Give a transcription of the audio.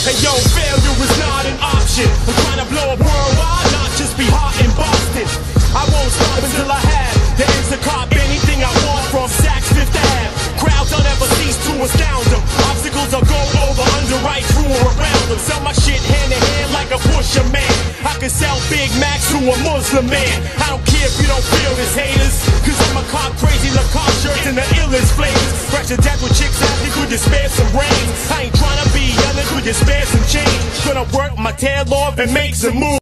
And yo, failure is not an option. I'm trying to blow up worldwide, not just be hot in Boston. I won't stop until I have the Instacart, anything I want from Saks Fifth Ave. Crowds don't ever cease to astound them. Obstacles will go over, underwrite, through or around them. Sell my shit hand in hand like a pusher man. I can sell Big Macs to a Muslim man. I don't care if you don't feel this, haters, cause I'm a cop crazy Lacoste shirts and the illest flavors. Fresh to death with chicks asking, could you spare some brains? I ain't trying to be yelling, could you spare some change? Gonna work my tail off and make some moves.